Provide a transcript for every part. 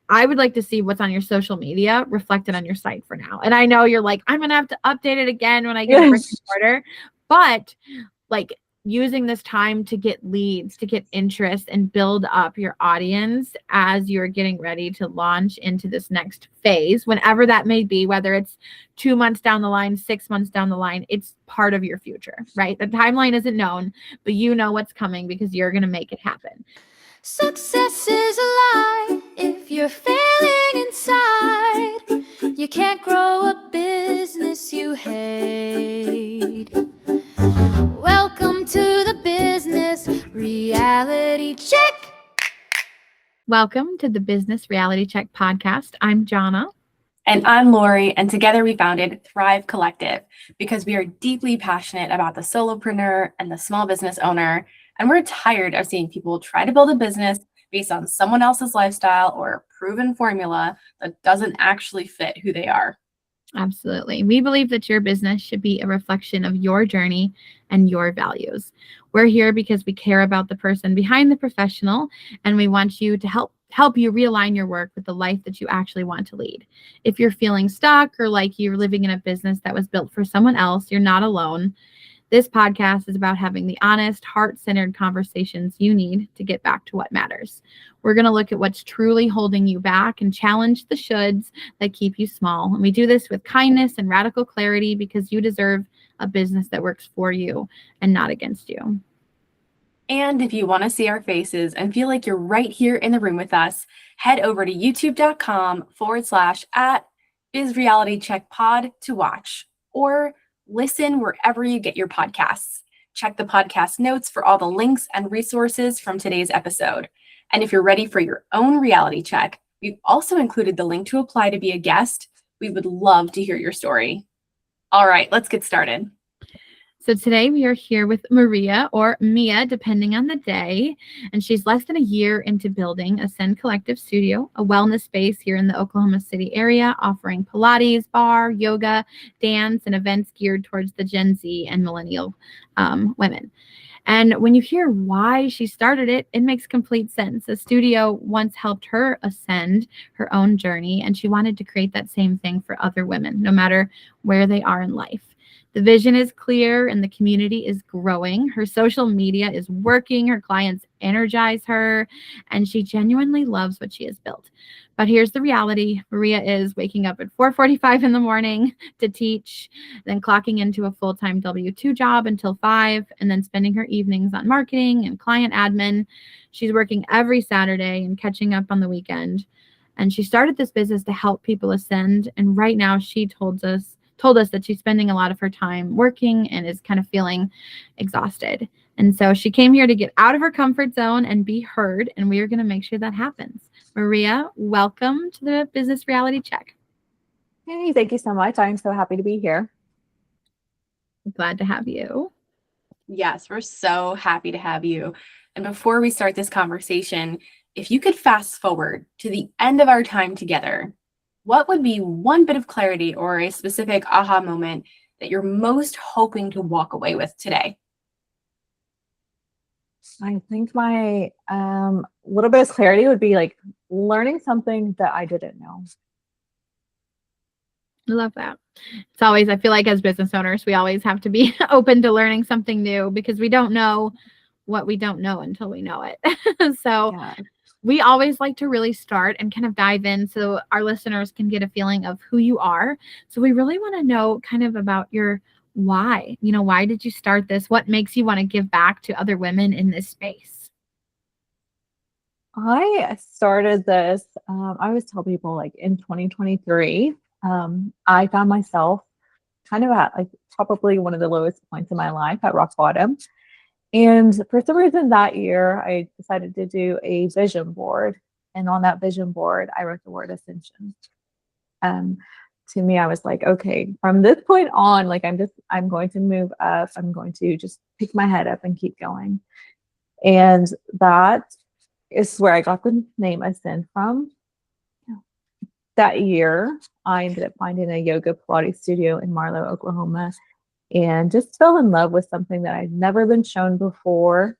I would like to see what's on your social media reflected on your site for now. And I know you're like, I'm going to have to update it again when I get a brick and mortar, but like using this time to get leads, to get interest and build up your audience as you're getting ready to launch into this next phase, whenever that may be, whether it's 2 months down the line, 6 months down the line, it's part of your future, right? The timeline isn't known, but you know what's coming because you're going to make it happen. Success is a lie if you're failing inside. You can't grow a business you hate. Welcome to the Business Reality Check. Welcome to the Business Reality Check podcast. I'm Jonna. And I'm Lori, and together we founded Thrive Collective because we are deeply passionate about the solopreneur and the small business owner. And we're tired of seeing people try to build a business based on someone else's lifestyle or a proven formula that doesn't actually fit who they are. Absolutely. We believe that your business should be a reflection of your journey and your values. We're here because we care about the person behind the professional, and we want you to help you realign your work with the life that you actually want to lead. If you're feeling stuck or like you're living in a business that was built for someone else, you're not alone. This podcast is about having the honest, heart-centered conversations you need to get back to what matters. We're going to look at what's truly holding you back and challenge the shoulds that keep you small. And we do this with kindness and radical clarity because you deserve a business that works for you and not against you. And if you want to see our faces and feel like you're right here in the room with us, head over to youtube.com/@BizRealityCheckPod to watch, or listen wherever you get your podcasts. Check the podcast notes for all the links and resources from today's episode. And if you're ready for your own reality check, we've also included the link to apply to be a guest. We would love to hear your story. All right, let's get started. So today we are here with Maria, or Mia, depending on the day, and she's less than a year into building Ascend Collective Studio, a wellness space here in the Oklahoma City area, offering Pilates, bar, yoga, dance, and events geared towards the Gen Z and millennial women. And when you hear why she started it, it makes complete sense. The studio once helped her ascend her own journey, and she wanted to create that same thing for other women, no matter where they are in life. The vision is clear and the community is growing. Her social media is working. Her clients energize her, and she genuinely loves what she has built. But here's the reality. Maria is waking up at 4:45 in the morning to teach, then clocking into a full-time W-2 job until 5, and then spending her evenings on marketing and client admin. She's working every Saturday and catching up on the weekend. And she started this business to help people ascend. And right now she told us that she's spending a lot of her time working and is kind of feeling exhausted. And so she came here to get out of her comfort zone and be heard, and we are going to make sure that happens. Maria, welcome to the Business Reality Check. Hey, thank you so much. I'm so happy to be here. Glad to have you. Yes, we're so happy to have you. And before we start this conversation, if you could fast forward to the end of our time together, what would be one bit of clarity or a specific aha moment that you're most hoping to walk away with today? I think my little bit of clarity would be like learning something that I didn't know. I love that. It's always, I feel like as business owners, we always have to be open to learning something new because we don't know what we don't know until we know it. So yeah. We always like to really start and kind of dive in so our listeners can get a feeling of who you are. So we really want to know kind of about your why. You know, why did you start this? What makes you want to give back to other women in this space? I started this, I always tell people like in 2023, I found myself kind of at like probably one of the lowest points in my life, at rock bottom. And for some reason that year, I decided to do a vision board. And on that vision board, I wrote the word ascension. To me, I was like, okay, from this point on, like I'm going to move up. I'm going to just pick my head up and keep going. And that is where I got the name Ascend from. That year, I ended up finding a yoga Pilates studio in Marlow, Oklahoma, and just fell in love with something that I'd never been shown before.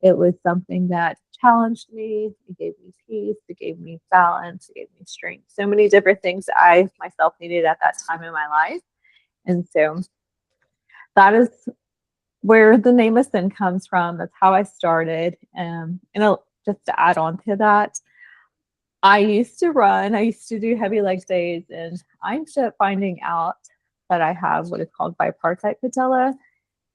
It was something that challenged me. It gave me peace. It gave me balance. It gave me strength. So many different things that I myself needed at that time in my life. And so that is where the name Ascend comes from. That's how I started. Just to add on to that, I used to run. I used to do heavy leg days, and I ended up finding out that I have what is called bipartite patella.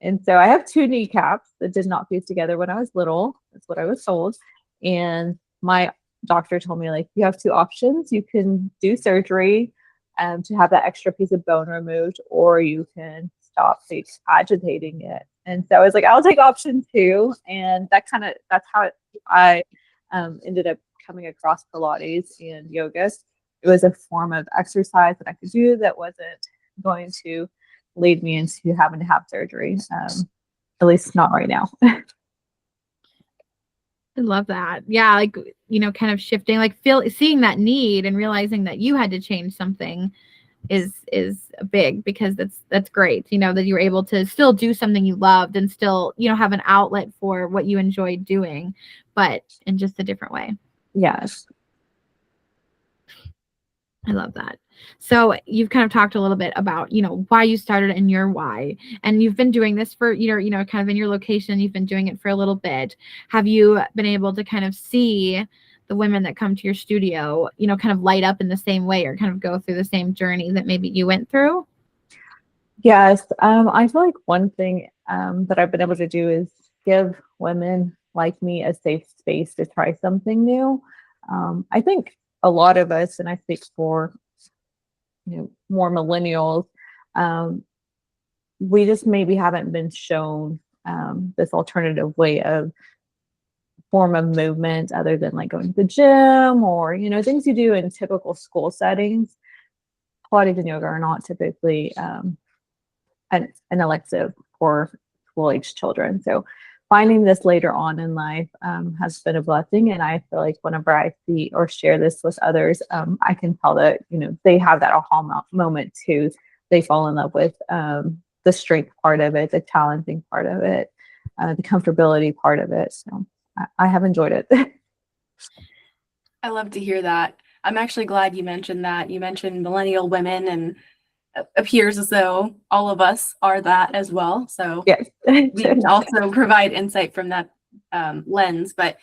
And so I have two kneecaps that did not fuse together when I was little. That's what I was told. And my doctor told me, like, you have two options. You can do surgery to have that extra piece of bone removed, or you can stop agitating it. And so I was like, I'll take option two. And that's how I ended up coming across Pilates and yoga. It was a form of exercise that I could do that wasn't going to lead me into having to have surgery. At least not right now. I love that. Yeah, like, kind of shifting, like seeing that need and realizing that you had to change something is big, because that's great. That you were able to still do something you loved and still, have an outlet for what you enjoyed doing, but in just a different way. Yes. I love that. So you've kind of talked a little bit about, why you started and your why, and you've been doing this for, kind of in your location, you've been doing it for a little bit. Have you been able to kind of see the women that come to your studio, kind of light up in the same way, or kind of go through the same journey that maybe you went through? Yes. I feel like one thing that I've been able to do is give women like me a safe space to try something new. I think a lot of us, and I speak for more millennials, we just maybe haven't been shown this alternative way of form of movement, other than like going to the gym or things you do in typical school settings. Pilates and yoga are not typically an elective for school-age children. So finding this later on in life has been a blessing. And I feel like whenever I see or share this with others, I can tell that, they have that aha moment too. They fall in love with the strength part of it, the challenging part of it, the comfortability part of it. So I have enjoyed it. I love to hear that. I'm actually glad you mentioned that. You mentioned millennial women, and it appears as though all of us are that as well. So Yes. we can also provide insight from that lens. But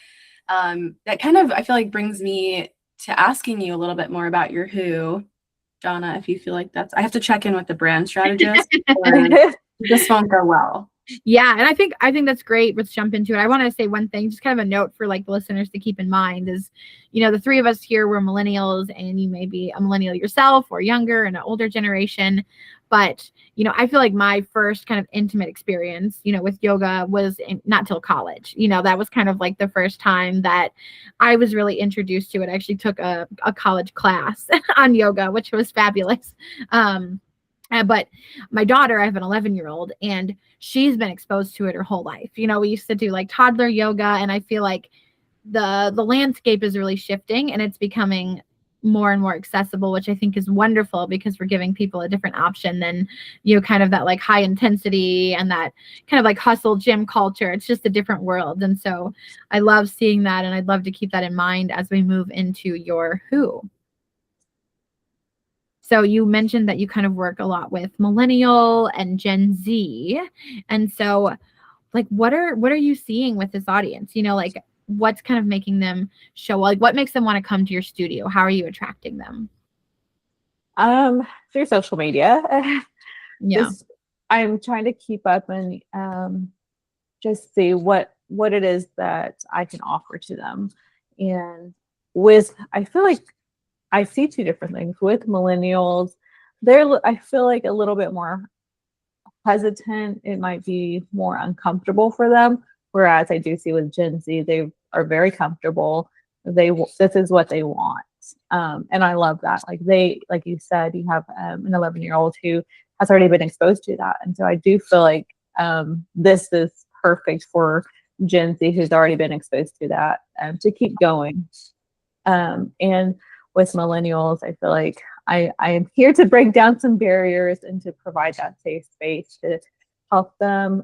that kind of, I feel like, brings me to asking you a little bit more about your who. Donna, if you feel like I have to check in with the brand strategist, or this won't go well. Yeah, and I think that's great. Let's jump into it. I want to say one thing, just kind of a note for like the listeners to keep in mind is, the three of us here were millennials, and you may be a millennial yourself or younger and an older generation. But, I feel like my first kind of intimate experience, with yoga was not till college. That was kind of like the first time that I was really introduced to it. I actually took a college class on yoga, which was fabulous. But my daughter, I have an 11-year-old, and she's been exposed to it her whole life. We used to do like toddler yoga, and I feel like the landscape is really shifting, and it's becoming more and more accessible, which I think is wonderful, because we're giving people a different option than, kind of that like high intensity and that kind of like hustle gym culture. It's just a different world. And so I love seeing that, and I'd love to keep that in mind as we move into your who. So you mentioned that you kind of work a lot with Millennial and Gen Z. And so like, what are you seeing with this audience? Like, what's kind of making them show, like, what makes them want to come to your studio? How are you attracting them? Through social media. Yeah. I'm trying to keep up and just see what it is that I can offer to them. And I feel like I see two different things. With millennials, I feel like a little bit more hesitant. It might be more uncomfortable for them. Whereas I do see with Gen Z, they are very comfortable. This is what they want. And I love that. Like you said, you have an 11-year-old who has already been exposed to that. And so I do feel like this is perfect for Gen Z who's already been exposed to that, to keep going. And with millennials, I feel like I am here to break down some barriers and to provide that safe space to help them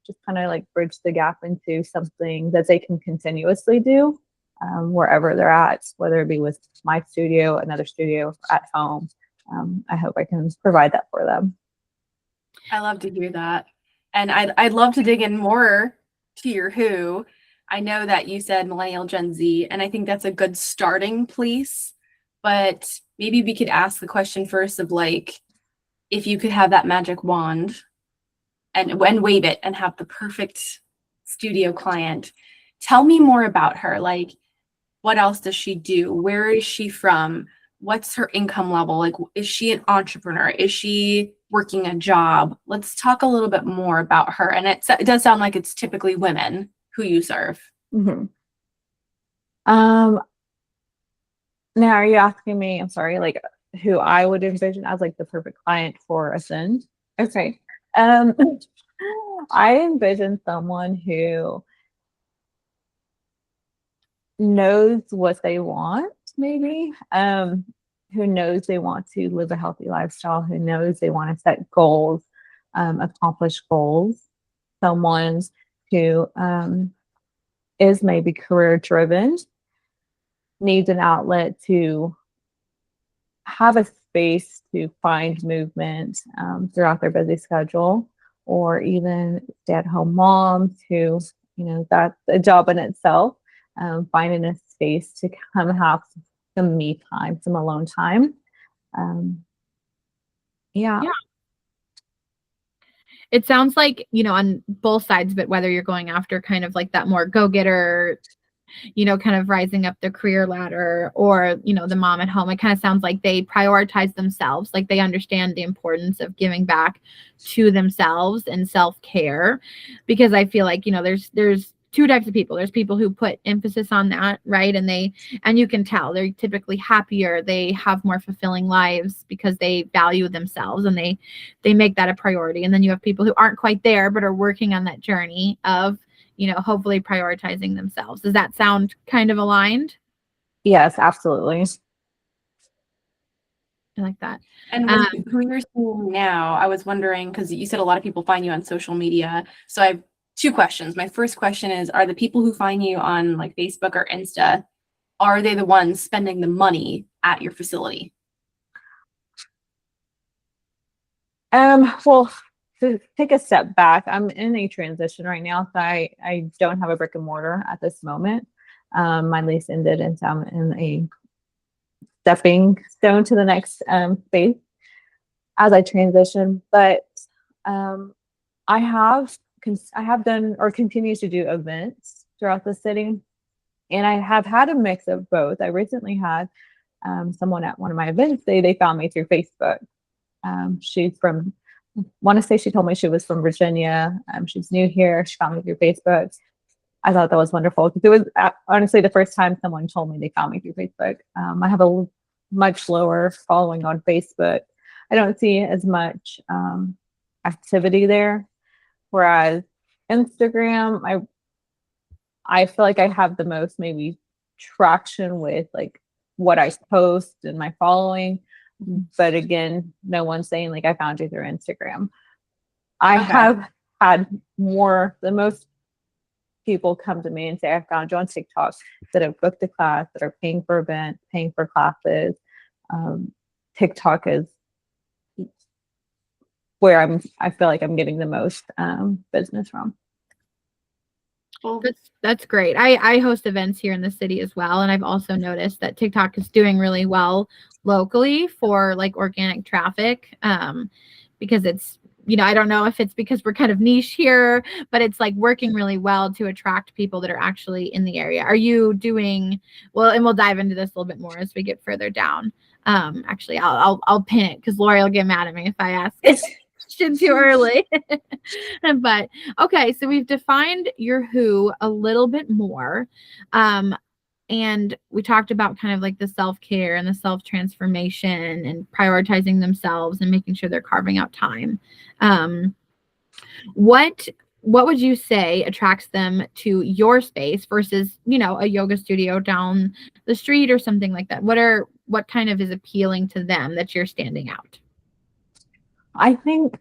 just kind of like bridge the gap into something that they can continuously do wherever they're at, whether it be with my studio, another studio, at home. I hope I can provide that for them. I love to hear that. And I'd love to dig in more to your who. I know that you said Millennial Gen Z, and I think that's a good starting place. But maybe we could ask the question first of like, if you could have that magic wand and wave it and have the perfect studio client, tell me more about her. Like, what else does she do? Where is she from? What's her income level? Like, is she an entrepreneur? Is she working a job? Let's talk a little bit more about her. And it does sound like it's typically women who you serve. Mm-hmm. Now, are you asking me, I'm sorry, like who I would envision as like the perfect client for Ascend? Okay. I envision someone who knows what they want, maybe, who knows they want to live a healthy lifestyle, who knows they want to set goals, accomplish goals, someone who is maybe career driven, needs an outlet to have a space to find movement throughout their busy schedule, or even stay-at-home moms who, that's a job in itself, finding a space to come have some me time, some alone time. Yeah. It sounds like, on both sides of it, whether you're going after kind of like that more go-getter, kind of rising up the career ladder, or, the mom at home, it kind of sounds like they prioritize themselves. Like they understand the importance of giving back to themselves and self-care, because I feel like, there's two types of people. There's people who put emphasis on that, right? And you can tell they're typically happier. They have more fulfilling lives because they value themselves and they make that a priority. And then you have people who aren't quite there, but are working on that journey of, hopefully prioritizing themselves. Does that sound kind of aligned? Yes, absolutely. I like that. And who you're seeing now, I was wondering, because you said a lot of people find you on social media. So I have two questions. My first question is, are the people who find you on like Facebook or Insta, are they the ones spending the money at your facility? Well, to take a step back, I'm in a transition right now, so I don't have a brick and mortar at this moment. My lease ended, and so I'm in a stepping stone to the next phase as I transition. But I have done or continue to do events throughout the city, and I have had a mix of both. I recently had someone at one of my events. They found me through Facebook. She's from, want to say she told me she was from Virginia. She's new here. She found me through Facebook. I thought that was wonderful because it was honestly the first time someone told me they found me through Facebook. I have a much lower following on Facebook. I don't see as much activity there. Whereas Instagram, I feel like I have the most maybe traction with like what I post and my following. But again, no one's saying like I found you through Instagram. I have had the most people come to me and say I found you on TikTok, that have booked a class, that are paying for events, paying for classes. TikTok is where I feel like I'm getting the most business from. Well, that's great. I host events here in the city as well, and I've also noticed that TikTok is doing really well locally for like organic traffic, because it's, I don't know if it's because we're kind of niche here, but it's like working really well to attract people that are actually in the area. Are you doing well? And we'll dive into this a little bit more as we get further down. Actually, I'll pin it because Lori will get mad at me if I ask it too early. But okay, so we've defined your who a little bit more, and we talked about kind of like the self-care and the self-transformation and prioritizing themselves and making sure they're carving out time. What would you say attracts them to your space versus, a yoga studio down the street or something like that? What kind of is appealing to them that you're standing out? I think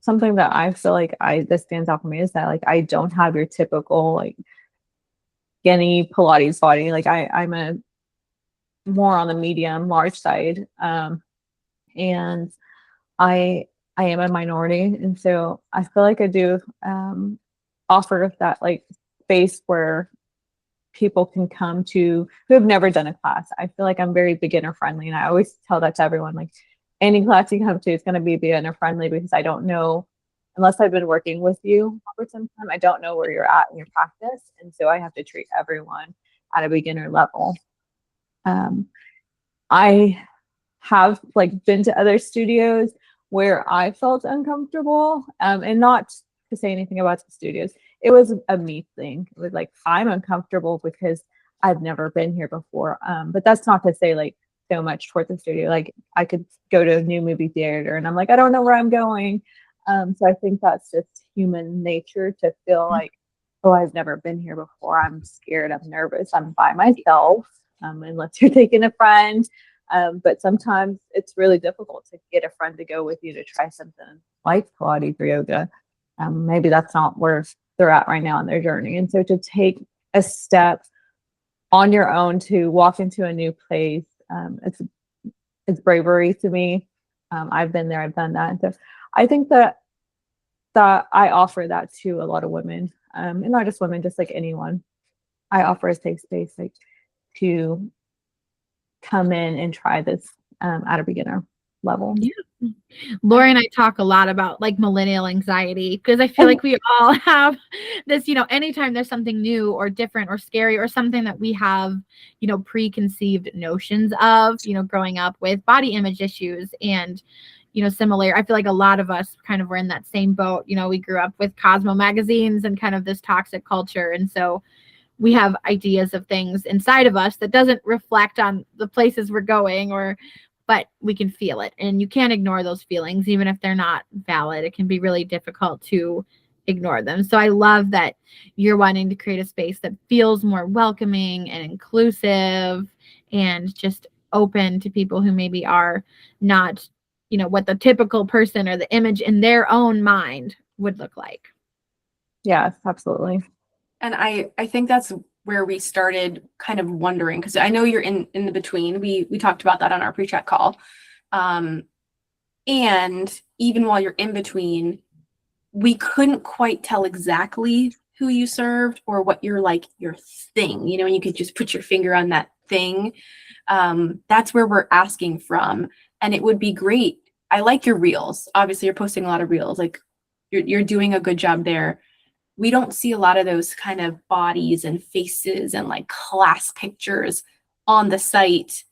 something that I feel like this stands out for me is that like I don't have your typical like skinny Pilates body. Like I'm a more on the medium large side. And I am a minority, and so I feel like I do offer that like space where people can come to who have never done a class. I feel like I'm very beginner friendly, and I always tell that to everyone, like any class you come to is going to be beginner friendly, because I don't know, unless I've been working with you for some time, I don't know where you're at in your practice, and so I have to treat everyone at a beginner level. I have like been to other studios where I felt uncomfortable, and not to say anything about the studios. It was a me thing. It was like I'm uncomfortable because I've never been here before. But that's not to say like so much towards the studio. Like I could go to a new movie theater and I'm like, I don't know where I'm going. So I think that's just human nature to feel like, oh, I've never been here before. I'm scared. I'm nervous. I'm by myself, unless you're taking a friend. But sometimes it's really difficult to get a friend to go with you to try something like Pilates or yoga. Maybe that's not where they're at right now in their journey. And so to take a step on your own to walk into a new place, it's bravery to me. I've been there, I've done that. And so I think that I offer that to a lot of women, and not just women, just like anyone. I offer a safe space like to come in and try this at a beginner level. Yeah. Lori and I talk a lot about like millennial anxiety, because I feel like we all have this, anytime there's something new or different or scary or something that we have, preconceived notions of, growing up with body image issues and, similar. I feel like a lot of us kind of were in that same boat. We grew up with Cosmo magazines and kind of this toxic culture. And so we have ideas of things inside of us that doesn't reflect on the places we're going, but we can feel it, and you can't ignore those feelings, even if they're not valid. It can be really difficult to ignore them. So I love that you're wanting to create a space that feels more welcoming and inclusive and just open to people who maybe are not, what the typical person or the image in their own mind would look like. Yes, absolutely. And I think that's where we started kind of wondering, because I know you're in the between. We talked about that on our pre-chat call. And even while you're in between, we couldn't quite tell exactly who you served or what your thing, and you could just put your finger on that thing. That's where we're asking from. And it would be great. I like your reels. Obviously, you're posting a lot of reels. Like you're doing a good job there. We don't see a lot of those kind of bodies and faces and like class pictures on the site,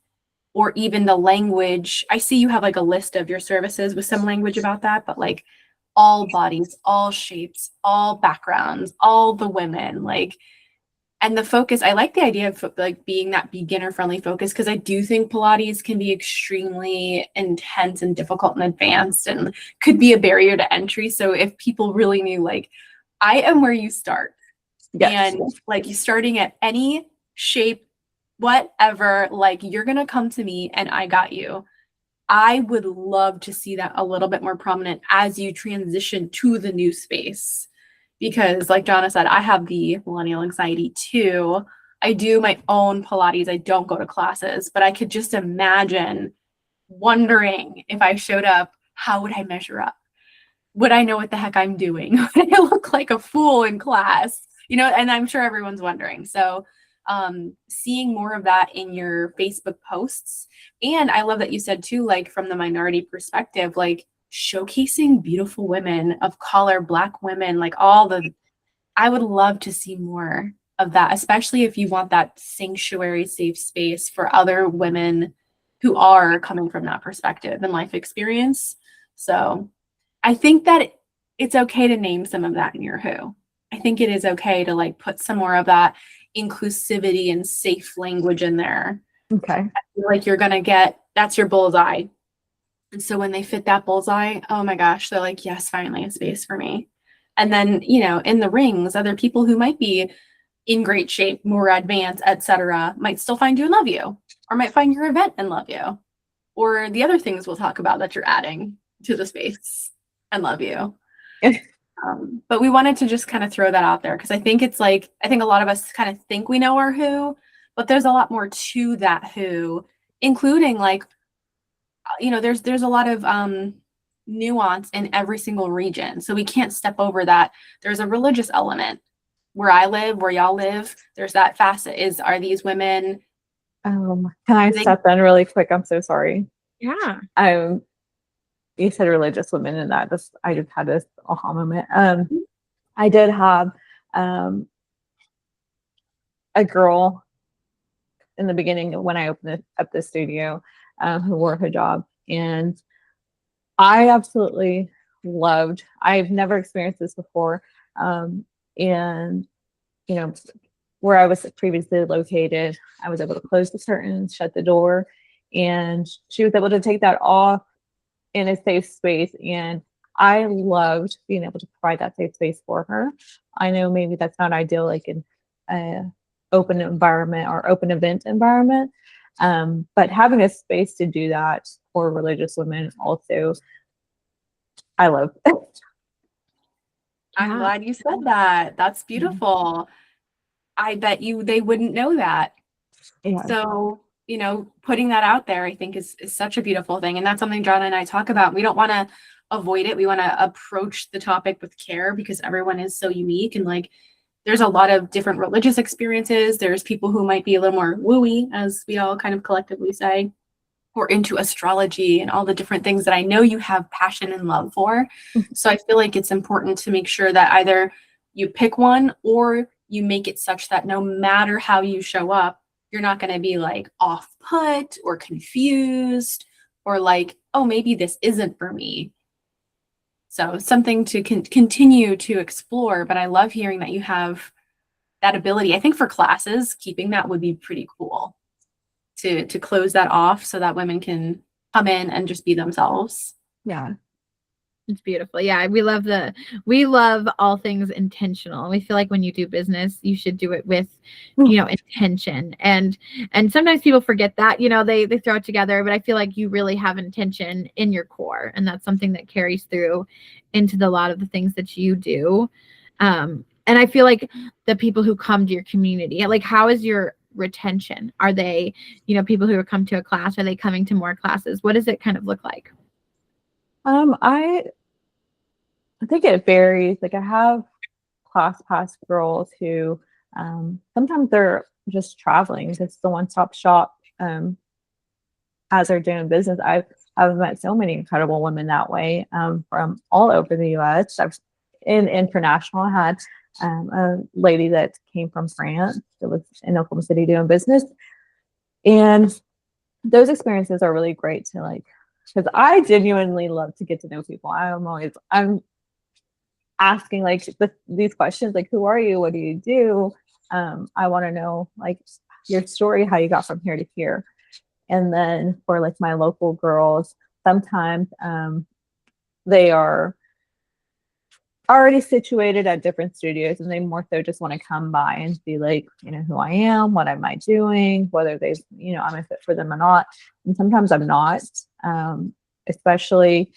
or even the language. I see you have like a list of your services with some language about that, but like all bodies, all shapes, all backgrounds, all the women, and the focus. I like the idea of like being that beginner friendly focus, because I do think Pilates can be extremely intense and difficult and advanced and could be a barrier to entry. So if people really knew, like, I am where you start. Yes. And like you starting at any shape, whatever, like you're going to come to me and I got you. I would love to see that a little bit more prominent as you transition to the new space. Because like Jonna said, I have the millennial anxiety too. I do my own Pilates. I don't go to classes, but I could just imagine wondering if I showed up, how would I measure up? Would I know what the heck I'm doing? Would I look like a fool in class? And I'm sure everyone's wondering. So seeing more of that in your Facebook posts. And I love that you said too, like from the minority perspective, like showcasing beautiful women of color, Black women, like I would love to see more of that, especially if you want that sanctuary, safe space for other women who are coming from that perspective and life experience. So I think that it's okay to name some of that in your who. I think it is okay to like put some more of that inclusivity and safe language in there. Okay. I feel like you're going to get, that's your bullseye. And so when they fit that bullseye, oh my gosh, they're like, yes, finally a space for me. And then, in the rings, other people who might be in great shape, more advanced, etc., might still find you and love you, or might find your event and love you, or the other things we'll talk about that you're adding to the space. and love you. But we wanted to just kind of throw that out there because I think it's like, I think a lot of us kind of think we know our who, but there's a lot more to that who, including like, there's a lot of nuance in every single region. So we can't step over that. There's a religious element where I live, where y'all live. There's that facet are these women. Can I step in really quick? I'm so sorry. Yeah. You said religious women, and I just had this aha moment. I did have a girl in the beginning when I opened up the studio who wore hijab, and I absolutely loved. I've never experienced this before, and where I was previously located, I was able to close the curtains, shut the door, and she was able to take that off in a safe space. And I loved being able to provide that safe space for her. I know maybe that's not ideal, like in an open environment or open event environment. But having a space to do that for religious women also, I love. I'm glad you said that. That's beautiful. I bet you they wouldn't know that. Yeah. So, putting that out there, I think is such a beautiful thing. And that's something John and I talk about. We don't want to avoid it. We want to approach the topic with care because everyone is so unique. And like, there's a lot of different religious experiences. There's people who might be a little more wooey, as we all kind of collectively say, or into astrology and all the different things that I know you have passion and love for. So I feel like it's important to make sure that either you pick one or you make it such that no matter how you show up, you're not going to be like off put or confused or like, oh, maybe this isn't for me. So something to continue to explore. But I love hearing that you have that ability. I think for classes, keeping that would be pretty cool to close that off so that women can come in and just be themselves. Yeah. It's beautiful. Yeah, we love all things intentional. We feel like when you do business, you should do it with, intention. And sometimes people forget that, they throw it together, but I feel like you really have intention in your core. And that's something that carries through into a lot of the things that you do. And I feel like the people who come to your community, like, how is your retention? Are they, people who come to a class, are they coming to more classes? What does it kind of look like? I think it varies. Like I have class pass girls who sometimes they're just traveling. It's the one-stop shop as they're doing business. I've met so many incredible women that way from all over the U.S. In international, I had a lady that came from France that was in Oklahoma City doing business. And those experiences are really great to like, because I genuinely love to get to know people. I'm asking like these questions, like, who are you? What do you do? I want to know like your story, how you got from here to here. And then for like my local girls, sometimes they are already situated at different studios and they more so just want to come by and see like, who I am, what am I doing, whether I'm a fit for them or not. And sometimes I'm not, especially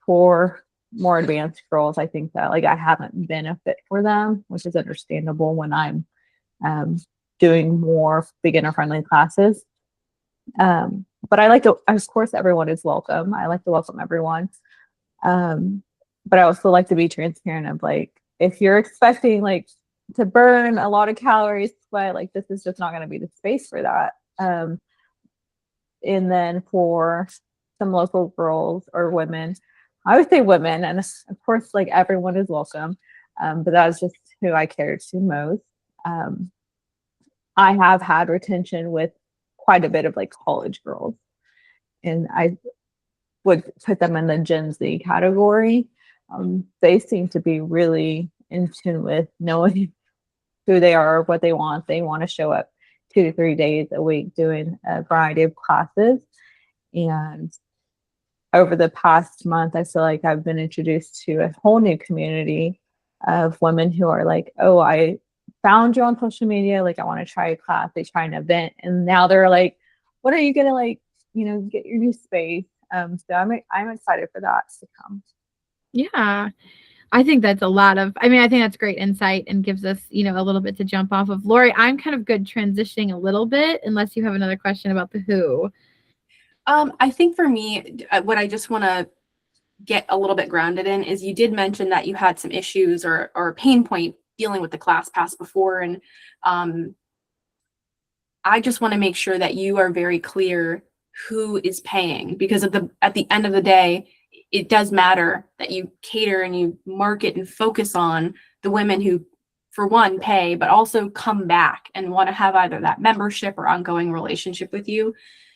for more advanced girls. I think that like I haven't been a fit for them, which is understandable when I'm doing more beginner friendly classes. But I like to, of course, everyone is welcome. I like to welcome everyone. But I also like to be transparent of like, if you're expecting like to burn a lot of calories, sweat, like this is just not going to be the space for that. And then for some local girls or women, I would say women, and of course, like everyone is welcome. But that's just who I cater to most. I have had retention with quite a bit of like college girls, and I would put them in the Gen Z category. They seem to be really in tune with knowing who they are, what they want. They want to show up 2 to 3 days a week doing a variety of classes. And over the past month, I feel like I've been introduced to a whole new community of women who are like, oh, I found you on social media. Like, I want to try a class. They try an event. And now they're like, when are you going to like, get your new space? So I'm excited for that to come. Yeah. I think that's a lot of, I mean, I think that's great insight and gives us, you know, a little bit to jump off of. Lori, I'm kind of good transitioning a little bit, unless you have another question about the who. I think for me, what I just want to get a little bit grounded in is you did mention that you had some issues or a pain point dealing with the class pass before. And I just want to make sure that you are very clear who is paying, because at the end of the day, it does matter that you cater and you market and focus on the women who, for one, pay, but also come back and want to have either that membership or ongoing relationship with you.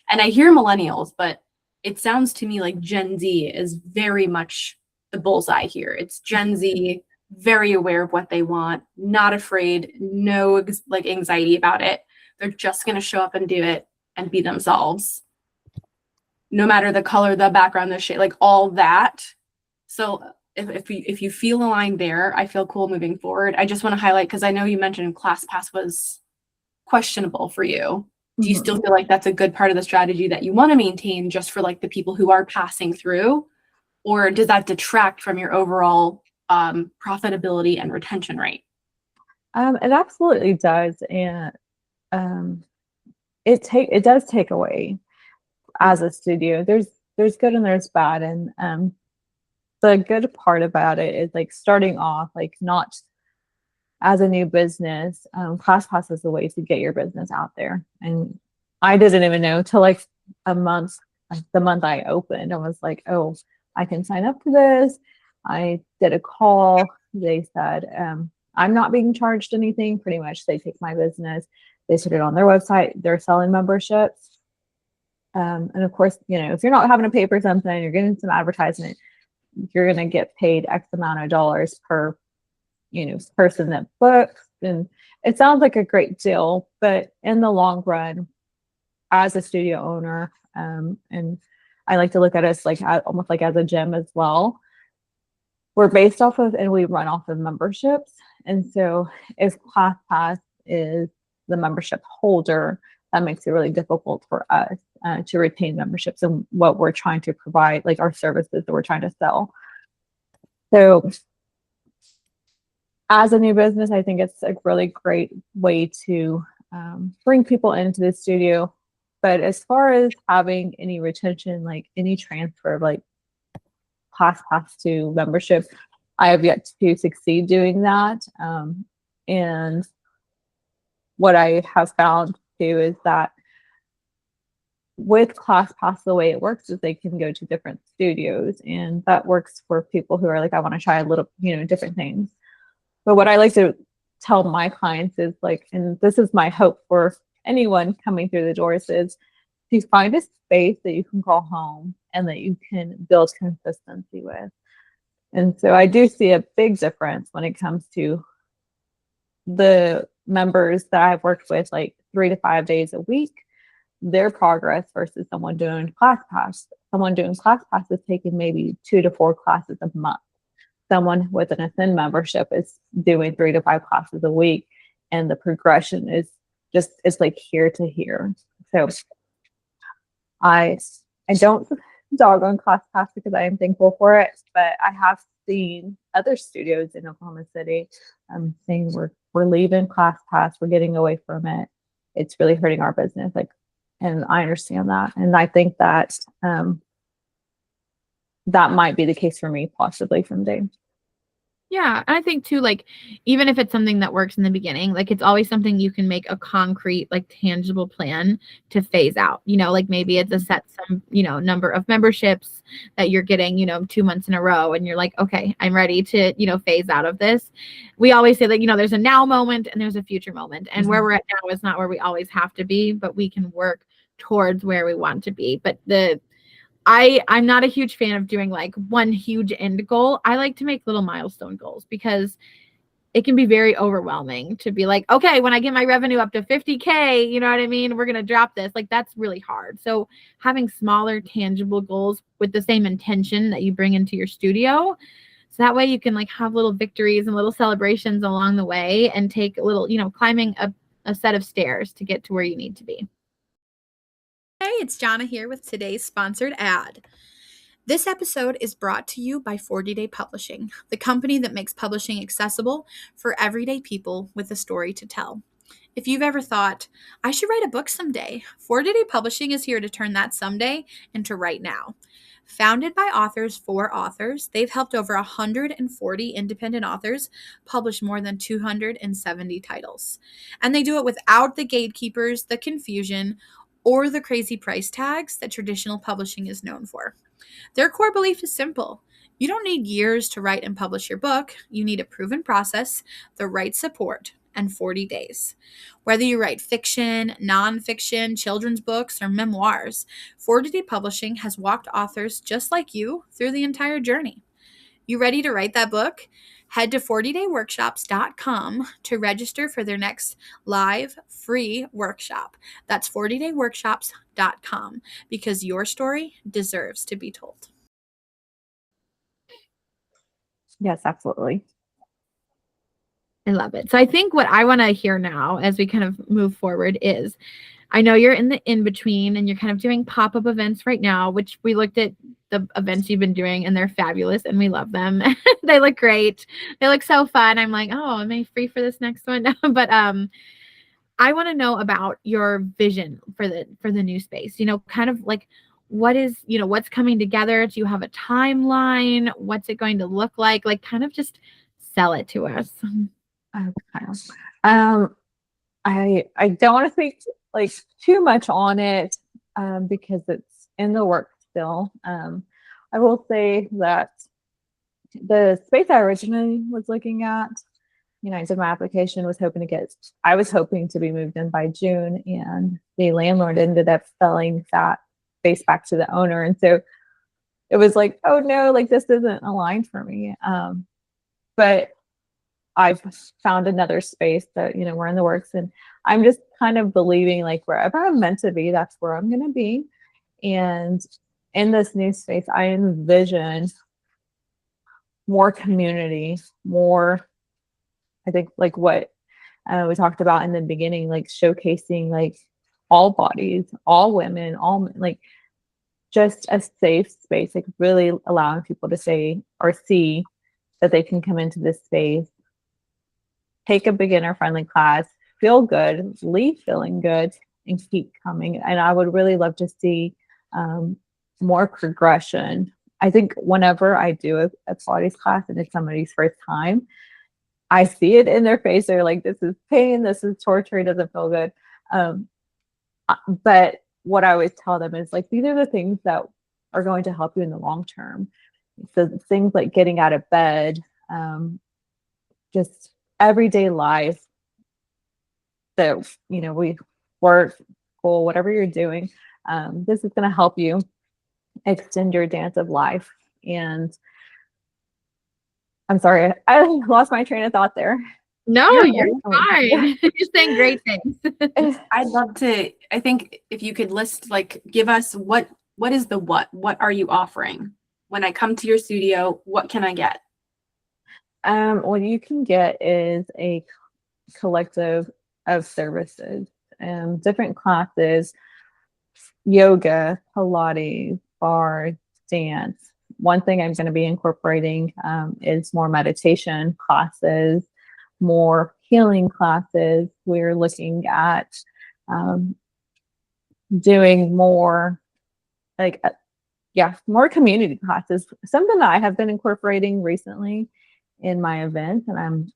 And I hear millennials, but it sounds to me like Gen Z is very much the bullseye here. It's Gen Z, very aware of what they want, not afraid, no like anxiety about it. They're just going to show up and do it and be themselves, no matter the color, the background, the shape, like all that. So if you feel aligned there, I feel cool moving forward. I just want to highlight, because I know you mentioned ClassPass was questionable for you. Do you still feel like that's a good part of the strategy that you want to maintain just for like the people who are passing through? Or does that detract from your overall profitability and retention rate? It absolutely does. And it does take away as a studio. There's good and there's bad. And the good part about it is like starting off, like not as a new business, ClassPass is a way to get your business out there. And I didn't even know till like a month, like the month I opened, I was like, oh, I can sign up for this. I did a call. They said, I'm not being charged anything. Pretty much they take my business, they put it on their website, they're selling memberships. And of course, you know, if you're not having to pay for something, you're getting some advertisement, you're going to get paid X amount of dollars per, you know, person that books. And it sounds like a great deal, but in the long run, as a studio owner, and I like to look at us like almost like as a gym as well. We're based off of, and we run off of memberships. And so if ClassPass is the membership holder, that makes it really difficult for us to retain memberships and what we're trying to provide, like our services that we're trying to sell. So as a new business, I think it's a really great way to bring people into the studio. But as far as having any retention, like any transfer of like ClassPass to membership, I have yet to succeed doing that. And what I have found too is that with ClassPass, the way it works is they can go to different studios, and that works for people who are like, I want to try a little, you know, different things. But what I like to tell my clients is like, and this is my hope for anyone coming through the doors, is to find a space that you can call home and that you can build consistency with. And so I do see a big difference when it comes to the members that I've worked with, like 3 to 5 days a week, their progress versus someone doing ClassPass. Someone doing ClassPass is taking maybe 2 to 4 classes a month. Someone with an Ascend membership is doing 3 to 5 classes a week, and the progression is just, it's like here to here. So I don't dog on ClassPass because I am thankful for it, but I have seen other studios in Oklahoma City saying we're leaving ClassPass, we're getting away from it. It's really hurting our business. Like, and I understand that, and I think that that might be the case for me, possibly someday. Yeah, and I think too, like, even if it's something that works in the beginning, like it's always something you can make a concrete, like tangible plan to phase out. You know, like maybe it's a set some, you know, number of memberships that you're getting, you know, 2 months in a row, and you're like, okay, I'm ready to, you know, phase out of this. We always say that, you know, there's a now moment and there's a future moment, and where we're at now is not where we always have to be, but we can work towards where we want to be. But I'm not a huge fan of doing like one huge end goal. I like to make little milestone goals because it can be very overwhelming to be like, okay, when I get my revenue up to 50K, you know what I mean? We're going to drop this. Like, that's really hard. So having smaller, tangible goals with the same intention that you bring into your studio. So that way you can like have little victories and little celebrations along the way and take a little, you know, climbing a set of stairs to get to where you need to be. Hey, it's Jonna here with today's sponsored ad. This episode is brought to you by 40 Day Publishing, the company that makes publishing accessible for everyday people with a story to tell. If you've ever thought, I should write a book someday, 40 Day Publishing is here to turn that someday into right now. Founded by authors for authors, they've helped over 140 independent authors publish more than 270 titles. And they do it without the gatekeepers, the confusion, or the crazy price tags that traditional publishing is known for. Their core belief is simple. You don't need years to write and publish your book. You need a proven process, the right support, and 40 days. Whether you write fiction, nonfiction, children's books, or memoirs, 40 Day Publishing has walked authors just like you through the entire journey. You ready to write that book? Head to 40dayworkshops.com to register for their next live free workshop. That's 40dayworkshops.com, because your story deserves to be told. Yes, absolutely. I love it. So I think what I want to hear now as we kind of move forward is, I know you're in the in-between and you're kind of doing pop-up events right now, which we looked at the events you've been doing and they're fabulous and we love them. They look great. They look so fun. I'm like, oh, am I free for this next one? But I want to know about your vision for the new space, kind of like what is, what's coming together? Do you have a timeline? What's it going to look like? Like kind of just sell it to us. Okay. I don't want to speak like too much on it because it's in the works still. I will say that the space I originally was looking at, I did my application, I was hoping to be moved in by June, and the landlord ended up selling that space back to the owner. And so it was like, oh no, like this isn't aligned for me. But I've found another space that, we're in the works, and I'm just kind of believing like wherever I'm meant to be, that's where I'm going to be. And in this new space, I envision more community, more, I think like what we talked about in the beginning, like showcasing like all bodies, all women, all like just a safe space, like really allowing people to say or see that they can come into this space, take a beginner-friendly class, feel good, leave feeling good, and keep coming. And I would really love to see more progression. I think whenever I do a Pilates class and it's somebody's first time, I see it in their face. They're like, this is pain, this is torture, it doesn't feel good. But what I always tell them is like, these are the things that are going to help you in the long term. So things like getting out of bed, just everyday life that, we work, school, whatever you're doing, this is going to help you extend your dance of life. And I'm sorry, I lost my train of thought there. No, you're fine. You're saying great things. I'd love to, I think if you could list, like, give us what is the what are you offering? When I come to your studio, what can I get? What you can get is a collective of services, different classes, yoga, Pilates, bar, dance. One thing I'm going to be incorporating is more meditation classes, more healing classes. We're looking at doing more more community classes. Something that I have been incorporating recently in my events, and I'm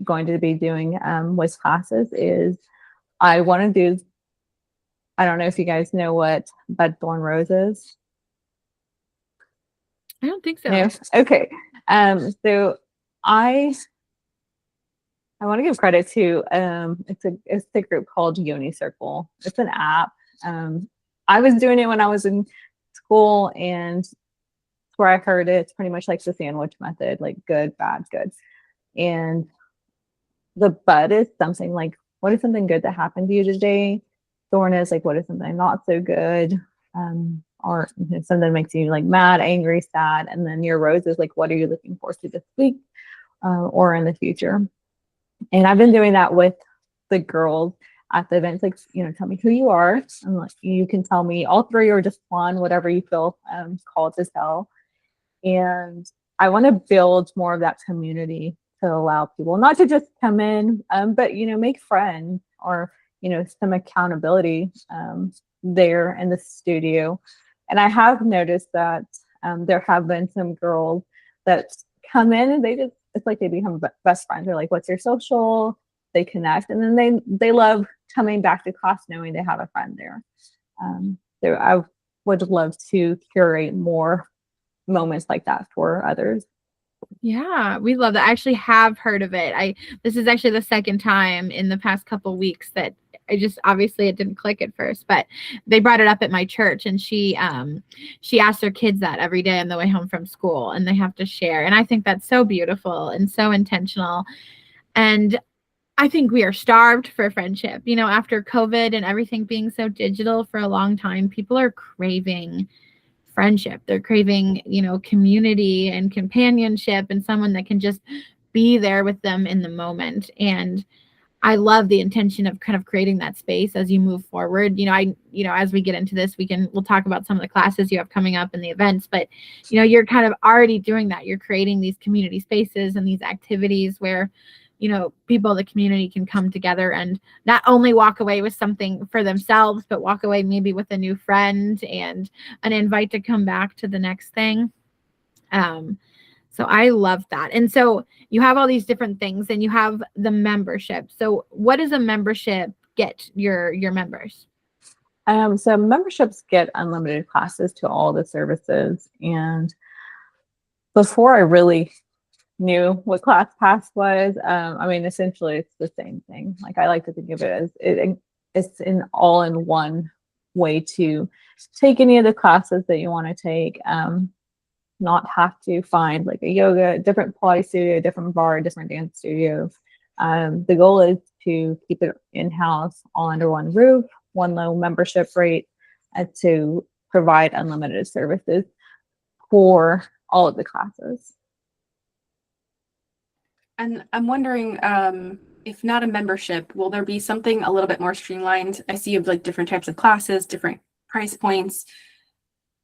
going to be doing with classes, is I want to do, I don't know if you guys know what bud thorn rose is. I don't think so. No? Okay. So I want to give credit to it's a group called Yoni Circle. It's an app. I was doing it when I was in school, and where I heard it, it's pretty much like the sandwich method, like good, bad, good. And the bud is something like, what is something good that happened to you today? Thorn is like, what is something not so good? Or something that makes you like mad, angry, sad. And then your rose is like, what are you looking forward to this week or in the future? And I've been doing that with the girls at the events, like, tell me who you are. And like, you can tell me all three or just one, whatever you feel called to tell. And I want to build more of that community to allow people not to just come in, but, make friends or, some accountability there in the studio. And I have noticed that there have been some girls that come in and it's like they become best friends. They're like, what's your social? They connect. And then they love coming back to class knowing they have a friend there. So I would love to curate more moments like that for others. Yeah, we love that. I actually have heard of it. This is actually the second time in the past couple weeks that obviously it didn't click at first, but they brought it up at my church, and she asked her kids that every day on the way home from school, and they have to share. And I think that's so beautiful and so intentional. And I think we are starved for friendship. After COVID and everything being so digital for a long time, people are craving friendship. They're craving, community and companionship and someone that can just be there with them in the moment. And I love the intention of kind of creating that space as you move forward. As we get into this, we'll talk about some of the classes you have coming up and the events, but you're kind of already doing that. You're creating these community spaces and these activities where people in the community can come together and not only walk away with something for themselves, but walk away maybe with a new friend and an invite to come back to the next thing. So I love that. And so you have all these different things, and you have the membership. So what does a membership get your members? So memberships get unlimited classes to all the services. And before I really knew what ClassPass was, essentially it's the same thing. Like, I like to think of it as it's an all-in-one way to take any of the classes that you want to take, not have to find like a yoga, different Pilates studio, different bar, different dance studio. The goal is to keep it in-house, all under one roof, one low membership rate, and to provide unlimited services for all of the classes. And I'm wondering, if not a membership, will there be something a little bit more streamlined? I see you have like different types of classes, different price points.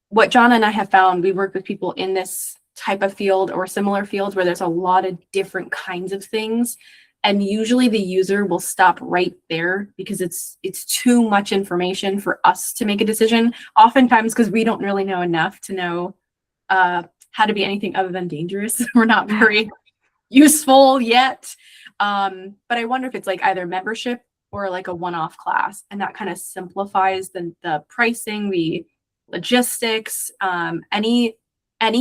What John and I have found, we work with people in this type of field or similar fields where there's a lot of different kinds of things. And usually the user will stop right there because it's too much information for us to make a decision. Oftentimes because we don't really know enough to know how to be anything other than dangerous. We're not very useful yet. But I wonder if it's like either membership or like a one-off class, and that kind of simplifies the pricing, the logistics, any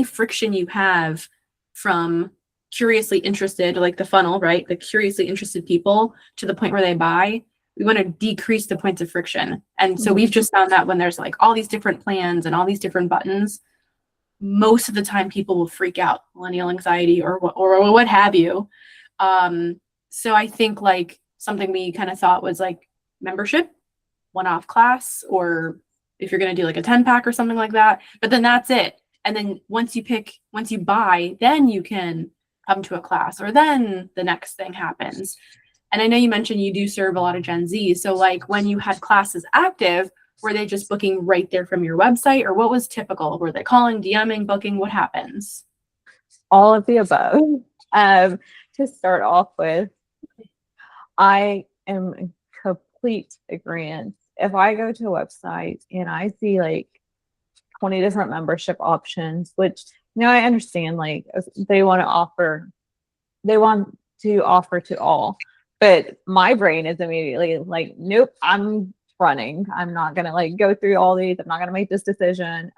friction you have from curiously interested, like the funnel, right? The curiously interested people to the point where they buy. We want to decrease the points of friction. And so we've just found that when there's like all these different plans and all these different buttons, most of the time people will freak out, millennial anxiety or what have you. So I think like something we kind of thought was like membership, one-off class, or if you're going to do like a 10-pack or something like that, but then that's it. And then once you buy, then you can come to a class, or then the next thing happens. And I know you mentioned you do serve a lot of Gen Z. So like when you had classes active, were they just booking right there from your website, or what was typical? Were they calling, DMing, booking? What happens? All of the above. To start off with, I am in complete agreement. If I go to a website and I see like 20 different membership options, which, I understand, like they want to offer to all, but my brain is immediately like, nope, I'm running. I'm not going to like go through all these. I'm not going to make this decision.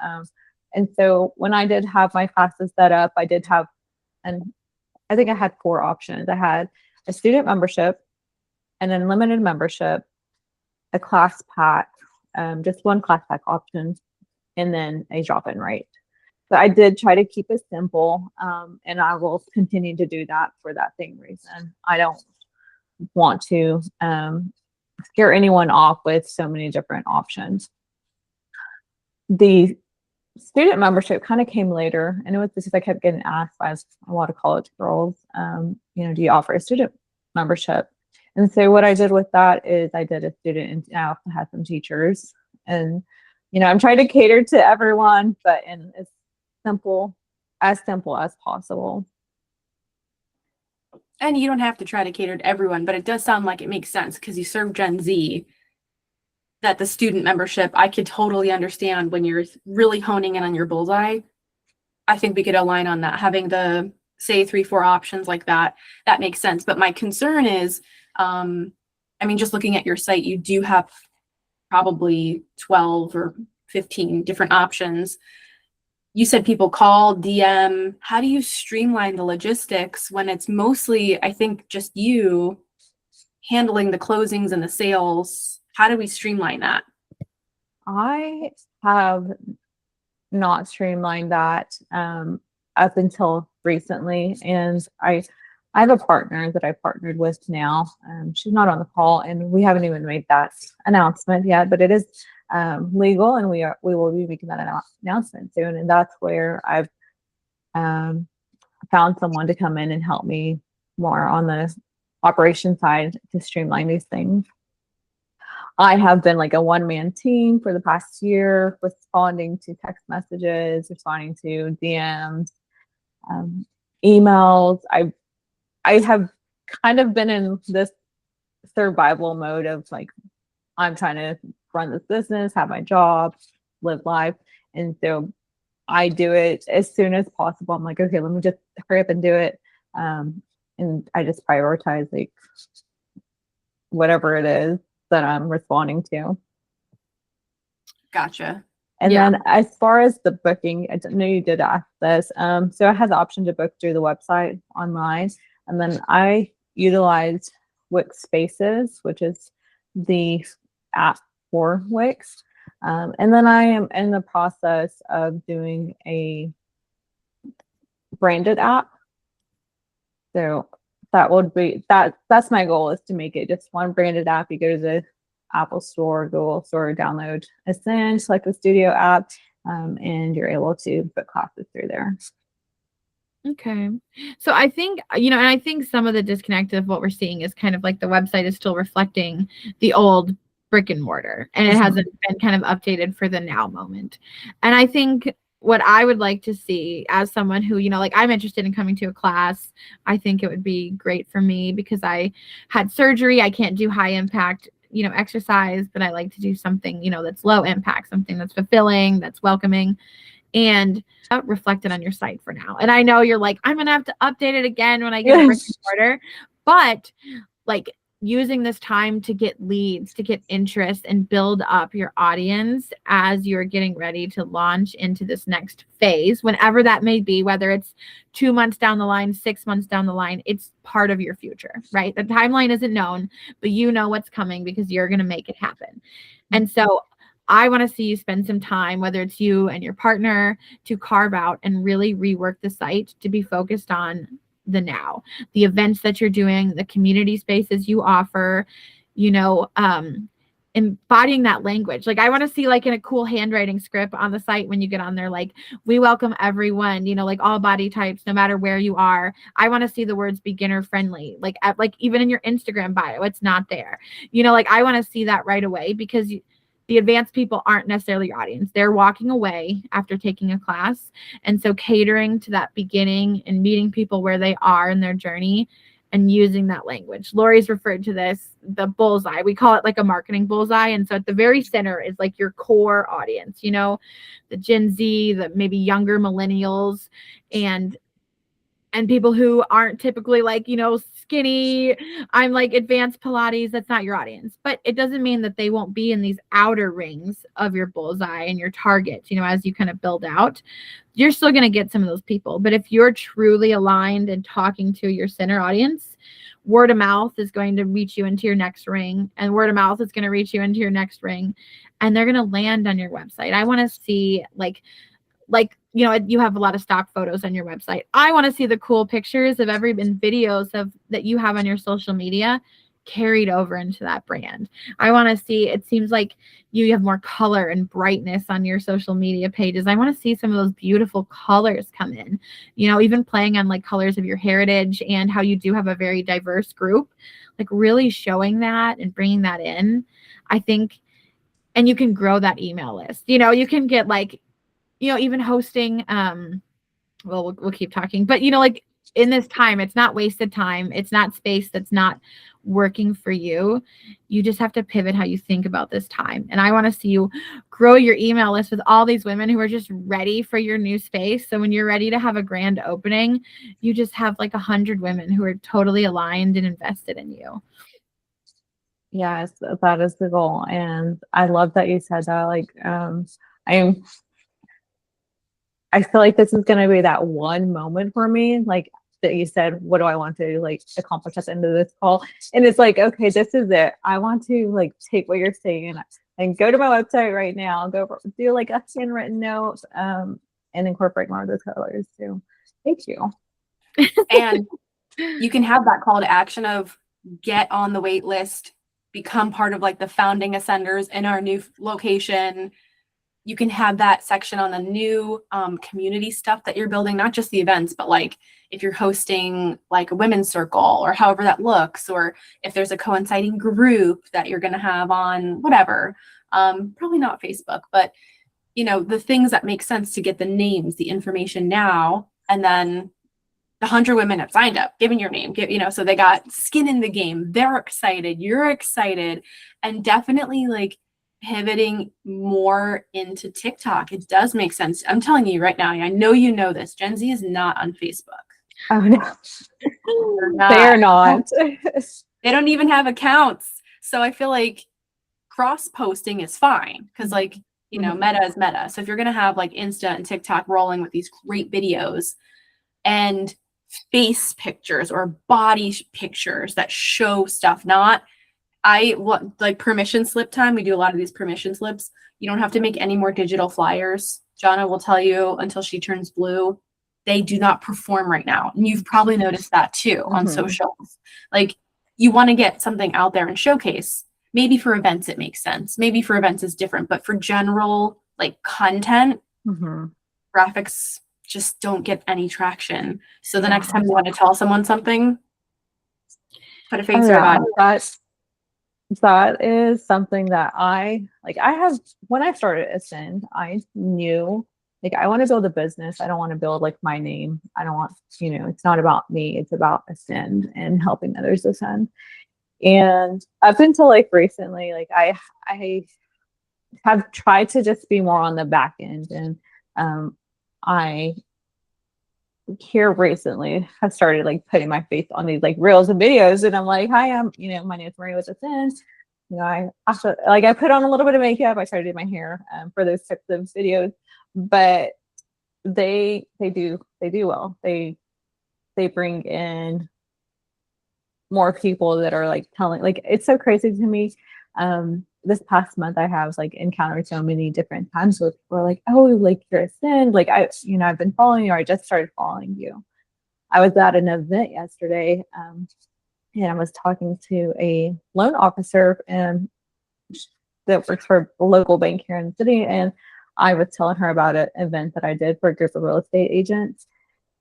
And so when I did have my classes set up, I think I had 4 options. I had a student membership, an unlimited membership, a class pack, just one class pack option, and then a drop-in rate. So I did try to keep it simple, and I will continue to do that for that same reason. I don't want to scare anyone off with so many different options. The student membership kind of came later, and it was because I kept getting asked by a lot of college girls, do you offer a student membership? And so what I did with that is I did a student, and I also had some teachers, and I'm trying to cater to everyone, but in as simple as simple as possible. And you don't have to try to cater to everyone, but it does sound like it makes sense because you serve Gen Z, that the student membership, I could totally understand when you're really honing in on your bullseye. I think we could align on that. Having the, say, 3-4 options like that, that makes sense. But my concern is, I mean, just looking at your site, you do have probably 12 or 15 different options. You said people call, DM. How do you streamline the logistics when it's mostly, I think, just you handling the closings and the sales? How do we streamline that? I have not streamlined that up until recently, and I have a partner that I partnered with now. She's not on the call, and we haven't even made that announcement yet, but it is legal, and we will be making that announcement soon. And that's where I've found someone to come in and help me more on the operation side to streamline these things. I have been like a one-man team for the past year, responding to text messages, responding to DMs, emails. I have kind of been in this survival mode of like, I'm trying to run this business, have my job, live life. And so I do it as soon as possible. I'm like, okay, let me just hurry up and do it. And I just prioritize like whatever it is that I'm responding to. Gotcha. And then as far as the booking, I know you did ask this. So it has the option to book through the website online. And then I utilize Wix Spaces, which is the app for Wix. And then I am in the process of doing a branded app. So that would be, that's my goal, is to make it just one branded app. You go to the Apple Store, Google Store, download Ascend, select the studio app, and you're able to book classes through there. Okay. So I think, and I think some of the disconnect of what we're seeing is kind of like the website is still reflecting the old brick and mortar, and it hasn't been kind of updated for the now moment. And I think what I would like to see as someone who, like I'm interested in coming to a class, I think it would be great for me because I had surgery. I can't do high impact, exercise, but I like to do something, that's low impact, something that's fulfilling, that's welcoming, and reflected on your site for now. And I know you're like, I'm going to have to update it again when I get a brick and mortar, but like using this time to get leads, to get interest and build up your audience as you're getting ready to launch into this next phase, whenever that may be, whether it's 2 months down the line, 6 months down the line, it's part of your future, right? The timeline isn't known, but you know what's coming because you're going to make it happen. And so I want to see you spend some time, whether it's you and your partner, to carve out and really rework the site to be focused on the now, the events that you're doing, the community spaces you offer, embodying that language. Like I want to see like in a cool handwriting script on the site when you get on there, like we welcome everyone, like all body types, no matter where you are. I want to see the words beginner friendly, like even in your Instagram bio, it's not there. Like I want to see that right away because the advanced people aren't necessarily your audience. They're walking away after taking a class. And so catering to that beginning and meeting people where they are in their journey and using that language. Lori's referred to this, the bullseye. We call it like a marketing bullseye. And so at the very center is like your core audience, the Gen Z, the maybe younger millennials, and people who aren't typically like, skinny, I'm like advanced Pilates. That's not your audience, but it doesn't mean that they won't be in these outer rings of your bullseye and your targets, as you kind of build out. You're still going to get some of those people. But if you're truly aligned and talking to your center audience, word of mouth is going to reach you into your next ring, and word of mouth is going to reach you into your next ring, and they're going to land on your website. I want to see like you have a lot of stock photos on your website. I want to see the cool pictures of and videos that you have on your social media carried over into that brand. I want to see, it seems like you have more color and brightness on your social media pages. I want to see some of those beautiful colors come in, even playing on like colors of your heritage and how you do have a very diverse group, like really showing that and bringing that in, I think. And you can grow that email list. You can get like, even hosting well, we'll keep talking, but like in this time, it's not wasted time. It's not space that's not working for you. You just have to pivot how you think about this time. And I want to see you grow your email list with all these women who are just ready for your new space. So when you're ready to have a grand opening, you just have like 100 women who are totally aligned and invested in you. Yes, that is the goal. And I love that you said that. Like, I feel like this is going to be that one moment for me, like that you said, what do I want to like accomplish at the end of this call? And it's like, okay, this is it. I want to like take what you're saying and go to my website right now, do like a handwritten note, and incorporate more of those colors too. Thank you. And you can have that call to action of get on the wait list, become part of like the founding ascenders in our new location. You can have that section on the new community stuff that you're building, not just the events, but like if you're hosting like a women's circle or however that looks, or if there's a coinciding group that you're going to have on whatever, probably not Facebook, but the things that make sense to get the names, the information now, and then the 100 women have signed up, given your name, so they got skin in the game. They're excited. You're excited. And definitely like pivoting more into TikTok. It does make sense. I'm telling you right now, I know you know this. Gen Z is not on Facebook. Oh no, they're not. They don't even have accounts. So I feel like cross posting is fine because like, meta is meta. So if you're going to have like Insta and TikTok rolling with these great videos and face pictures or body pictures that show stuff, like permission slip time. We do a lot of these permission slips. You don't have to make any more digital flyers. Jonna will tell you until she turns blue, they do not perform right now. And you've probably noticed that too on socials. Like you want to get something out there and showcase. Maybe for events, it makes sense. Maybe for events is different, but for general like content, graphics just don't get any traction. So the next time you want to tell someone something, put a face or a body. That is something that when I started Ascend, I knew like I want to build a business. I don't want to build like my name. I don't want, it's not about me. It's about Ascend and helping others ascend. And up until like recently, like I have tried to just be more on the back end. And I here recently have started like putting my face on these like reels and videos, and I'm like, hi, my name is Maria with Ascend. I also like I put on a little bit of makeup. I started doing my hair for those types of videos, but they do well. They bring in more people that are like telling, like it's so crazy to me. This past month I have like encountered so many different times where people are like, oh, like you're Ascend, like I've been following you, or I just started following you. I was at an event yesterday, and I was talking to a loan officer that works for a local bank here in the city, and I was telling her about an event that I did for a group of real estate agents,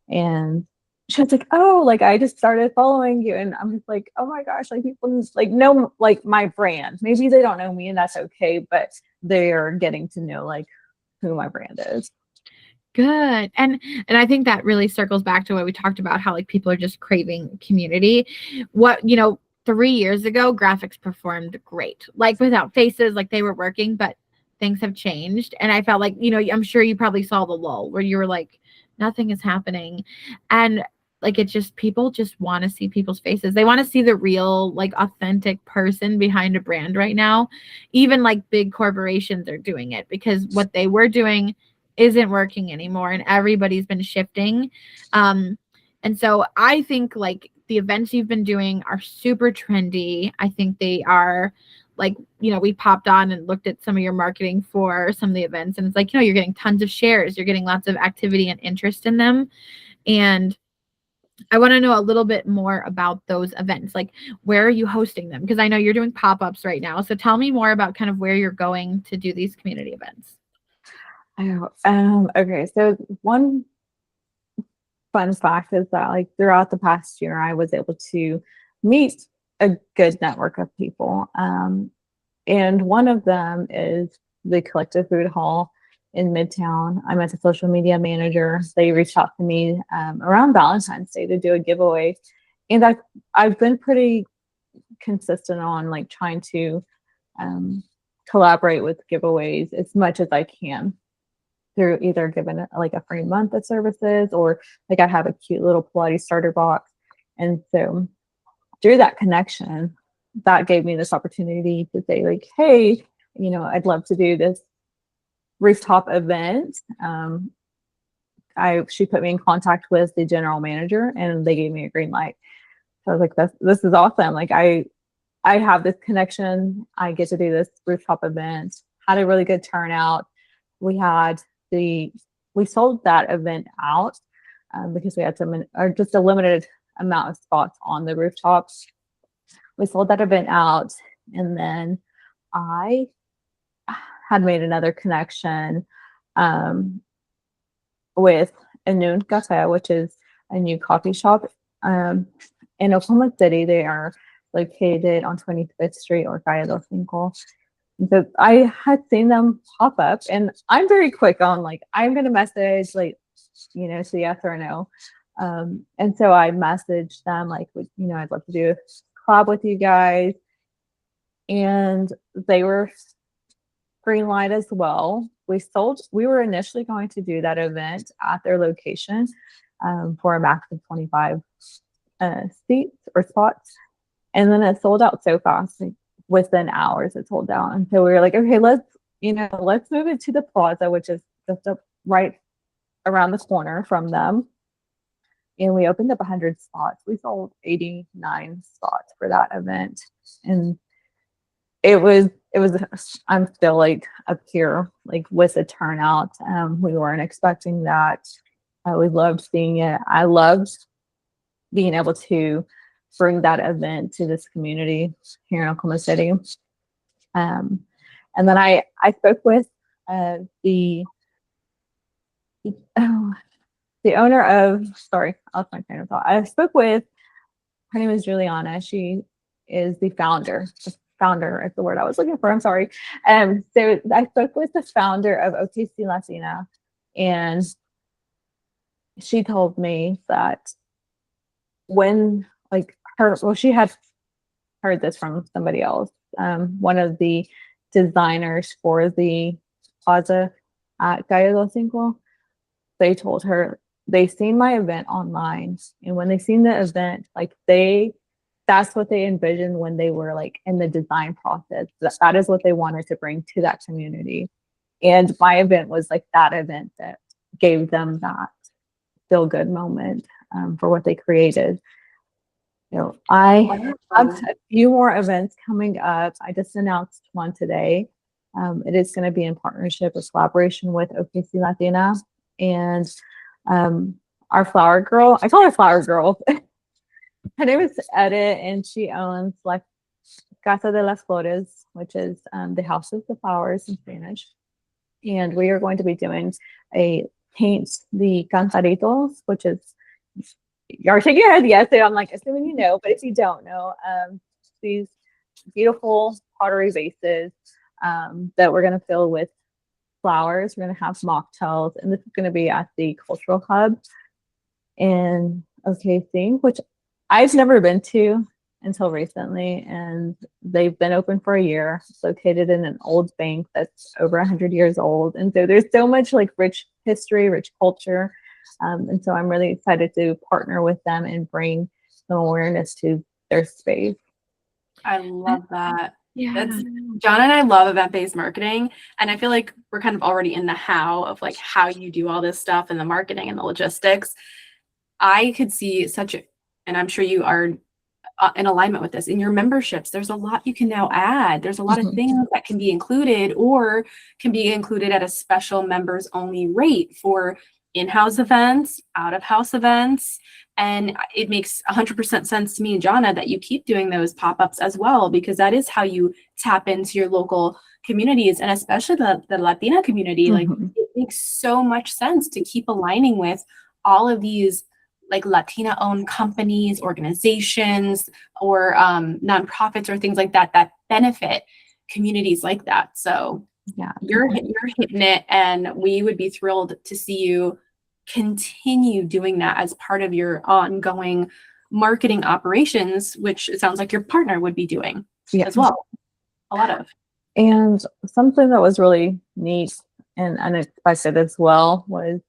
and she was like, oh, like I just started following you. And I'm just like, oh my gosh, like people just like know like my brand. Maybe they don't know me, and that's okay, but they're getting to know like who my brand is. Good. And I think that really circles back to what we talked about, how like people are just craving community. 3 years ago, graphics performed great, like without faces, like they were working, but things have changed. And I felt like, I'm sure you probably saw the lull where you were like, nothing is happening. And like, it's just, people just want to see people's faces. They want to see the real, like authentic person behind a brand right now. Even like big corporations are doing it because what they were doing isn't working anymore. And everybody's been shifting. And so I think like the events you've been doing are super trendy. I think they are like, we popped on and looked at some of your marketing for some of the events, and it's like, you're getting tons of shares, you're getting lots of activity and interest in them. And I want to know a little bit more about those events. Like, where are you hosting them? Because I know you're doing pop-ups right now. So tell me more about kind of where you're going to do these community events. Okay. So one fun fact is that like throughout the past year, I was able to meet a good network of people. And one of them is the Collective Food Hall. in Midtown. I met a social media manager. They reached out to me around Valentine's Day to do a giveaway. And I've been pretty consistent on like trying to collaborate with giveaways as much as I can through either giving like a free month of services, or like I have a cute little Pilates starter box. And so through that connection, that gave me this opportunity to say like, hey, you know, I'd love to do this rooftop event. She put me in contact with the general manager and they gave me a green light. So I was like, this is awesome. Like I have this connection. I get to do this rooftop event. Had a really good turnout. We sold that event out because we had just a limited amount of spots on the rooftops. We sold that event out, and then I had made another connection with a Noon Cafe, which is a new coffee shop in Oklahoma City. They are located on 25th Street or Calle Dos Cinco. So I had seen them pop up, and I'm very quick on like, I'm going to message like, you know, say yes or no. And so I messaged them like, you know, I'd love to do a collab with you guys. And they were green light as well. We were initially going to do that event at their location for a max of 25 seats or spots. And then it sold out so fast. Like, within hours it sold out. And so we were like, okay, let's move it to the plaza, which is just up right around the corner from them. And we opened up 100 spots. We sold 89 spots for that event. And it was I'm still like up here like with the turnout. We weren't expecting that. We loved seeing it. I loved being able to bring that event to this community here in Oklahoma City. And then I spoke with the owner of, sorry, I lost my train of thought. I spoke with, her name is Juliana. She is the founder. Founder is the word I was looking for. I'm sorry. So I spoke with the founder of OKC Latina, and she told me that when she had heard this from somebody else. One of the designers for the plaza at Calle Dos Cinco, they told her they seen my event online, and when they seen the event, like that's what they envisioned when they were like in the design process. That is what they wanted to bring to that community. And my event was like that event that gave them that feel good moment for what they created. You know, I have a few more events coming up. I just announced one today. It is going to be in partnership, a collaboration with OKC Latina, and our flower girl. I call her Flower Girl. Her name is Edith, and she owns like Casa de las Flores, which is the House of the Flowers in Spanish. And we are going to be doing a paint the cantaritos, which is, you're shaking your head yes, so I'm like assuming you know, but if you don't know, these beautiful pottery vases that we're going to fill with flowers. We're going to have mocktails, and this is going to be at the Cultural Hub in OKC, which I've never been to until recently, and they've been open for a year. It's located in an old bank that's over 100 years old, and so there's so much like rich history, rich culture. And so I'm really excited to partner with them and bring some awareness to their space. I love that. Yeah. That's John and I love event-based marketing, and I feel like we're kind of already in the how of like how you do all this stuff and the marketing and the logistics. I could see and I'm sure you are in alignment with this in your memberships. There's a lot you can now add. There's a lot of things that can be included or can be included at a special members only rate for in-house events, out-of-house events. And it makes 100% sense to me, Jonna, that you keep doing those pop-ups as well, because that is how you tap into your local communities, and especially the Latina community. Like, it makes so much sense to keep aligning with all of these like Latina-owned companies, organizations, or nonprofits or things like that that benefit communities like that. So Yeah. You're hitting it, and we would be thrilled to see you continue doing that as part of your ongoing marketing operations, which it sounds like your partner would be doing as well. A lot of. And something that was really neat and unexpected as well was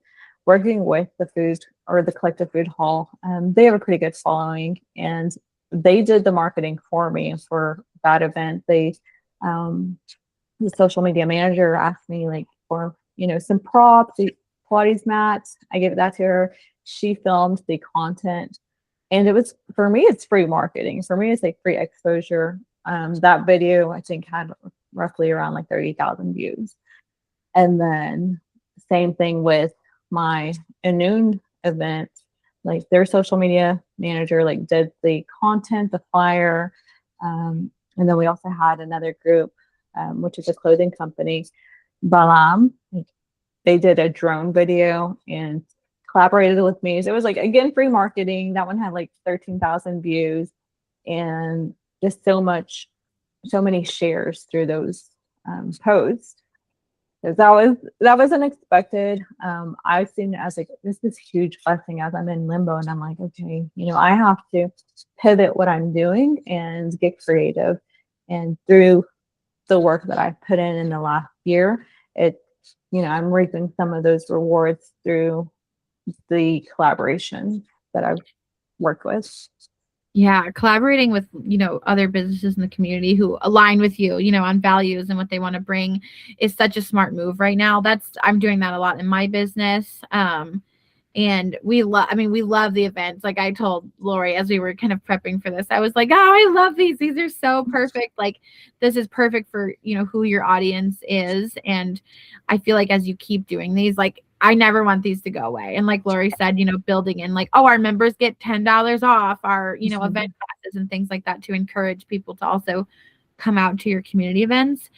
working with the food or the collective food hall. They have a pretty good following, and they did the marketing for me for that event. They, the social media manager asked me like for, some props, the Pilates mats. I gave that to her. She filmed the content, and it was, for me, it's free marketing. For me, it's like free exposure. That video, I think, had roughly around like 30,000 views. And then same thing with my noon event, like their social media manager like did the content, the flyer. And then we also had another group, which is a clothing company, Balam. They did a drone video and collaborated with me. So it was like, again, free marketing. That one had like 13,000 views and just so many shares through those posts. Because that was unexpected. I've seen it as like this is huge blessing as I'm in limbo, and I'm like, okay, I have to pivot what I'm doing and get creative. And through the work that I've put in the last year, I'm reaping some of those rewards through the collaboration that I've worked with. Yeah, collaborating with, other businesses in the community who align with you, on values and what they want to bring is such a smart move right now. I'm doing that a lot in my business. And we love the events. Like I told Lori as we were kind of prepping for this, I was like, oh, I love these. These are so perfect. Like this is perfect for, who your audience is. And I feel like as you keep doing these, like I never want these to go away. And like Lori said, building in like, oh, our members get $10 off our, event classes and things like that to encourage people to also come out to your community events.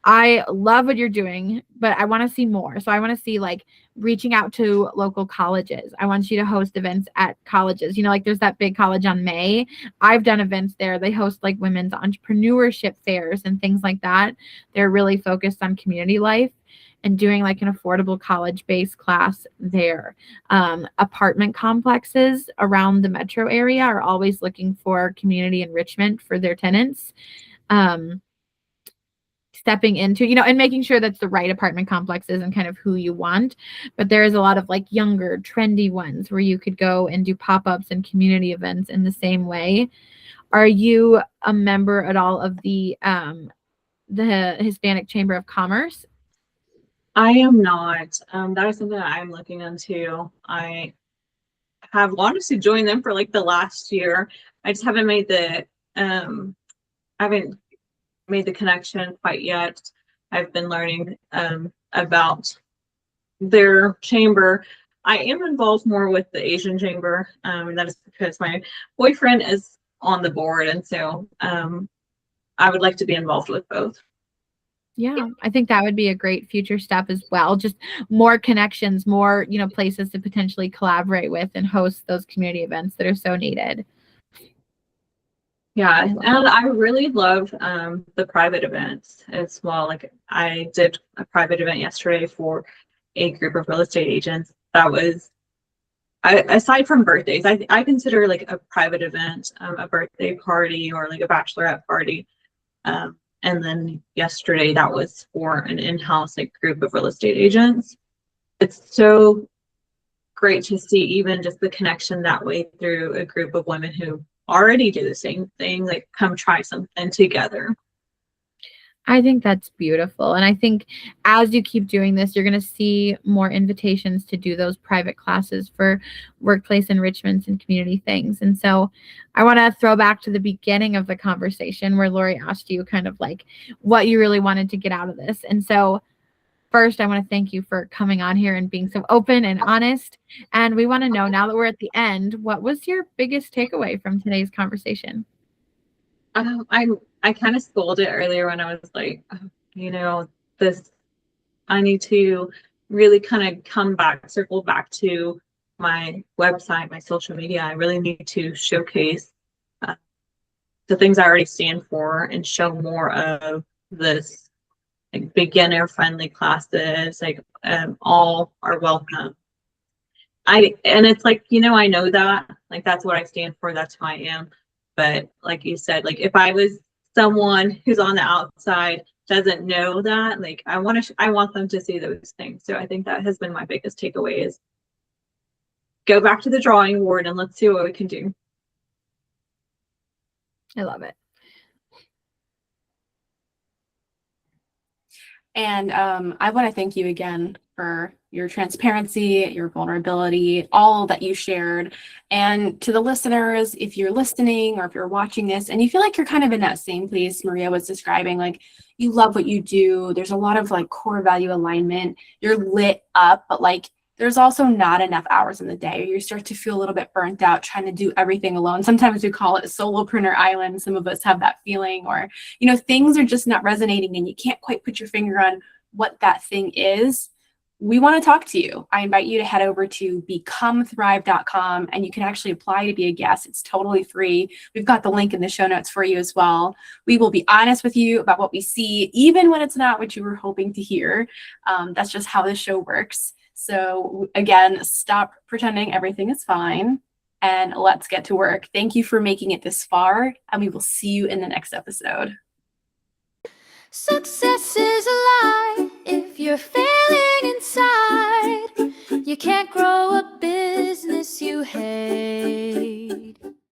I love what you're doing, but I want to see more. So I want to see like reaching out to local colleges. I want you to host events at colleges. Like there's that big college on May. I've done events there. They host like women's entrepreneurship fairs and things like that. They're really focused on community life and doing like an affordable college-based class there. Apartment complexes around the metro area are always looking for community enrichment for their tenants. Stepping into, and making sure that's the right apartment complexes and kind of who you want. But there is a lot of like younger, trendy ones where you could go and do pop-ups and community events in the same way. Are you a member at all of the Hispanic Chamber of Commerce? I am not. That is something that I'm looking into. I have wanted to join them for like the last year. I just haven't made the connection quite yet. I've been learning about their chamber. I am involved more with the Asian chamber, and that is because my boyfriend is on the board, and so I would like to be involved with both. Yeah, I think that would be a great future step as well. Just more connections, more, places to potentially collaborate with and host those community events that are so needed. Yeah, and I really love the private events as well. Like I did a private event yesterday for a group of real estate agents. That was, aside from birthdays, I consider like a private event, a birthday party or like a bachelorette party. And then yesterday that was for an in-house like group of real estate agents. It's so great to see even just the connection that way through a group of women who already do the same thing, like come try something together. I think that's beautiful. And I think as you keep doing this, you're going to see more invitations to do those private classes for workplace enrichments and community things. And so I want to throw back to the beginning of the conversation where Lori asked you kind of like what you really wanted to get out of this. And so first, I want to thank you for coming on here and being so open and honest. And we want to know, now that we're at the end, what was your biggest takeaway from today's conversation? I kind of scolded earlier when I was like, this, I need to really kind of circle back to my website, my social media. I really need to showcase the things I already stand for and show more of this like beginner friendly classes, like all are welcome. And it's like, I know that, like, that's what I stand for, that's who I am. But like you said, like, if I was someone who's on the outside, doesn't know that, like, I want them to see those things. So I think that has been my biggest takeaway is go back to the drawing board and let's see what we can do. I love it. And I want to thank you again for your transparency, your vulnerability, all that you shared. And to the listeners, if you're listening or if you're watching this and you feel like you're kind of in that same place Maria was describing, like you love what you do, there's a lot of like core value alignment, you're lit up, but like there's also not enough hours in the day, or you start to feel a little bit burnt out trying to do everything alone. Sometimes we call it solopreneur island. Some of us have that feeling, or, things are just not resonating and you can't quite put your finger on what that thing is. We want to talk to you. I invite you to head over to becomethrive.com and you can actually apply to be a guest. It's totally free. We've got the link in the show notes for you as well. We will be honest with you about what we see, even when it's not what you were hoping to hear. That's just how this show works. So again, stop pretending everything is fine and let's get to work. Thank you for making it this far, and we will see you in the next episode. Success is a lie if you're failing inside. You can't grow a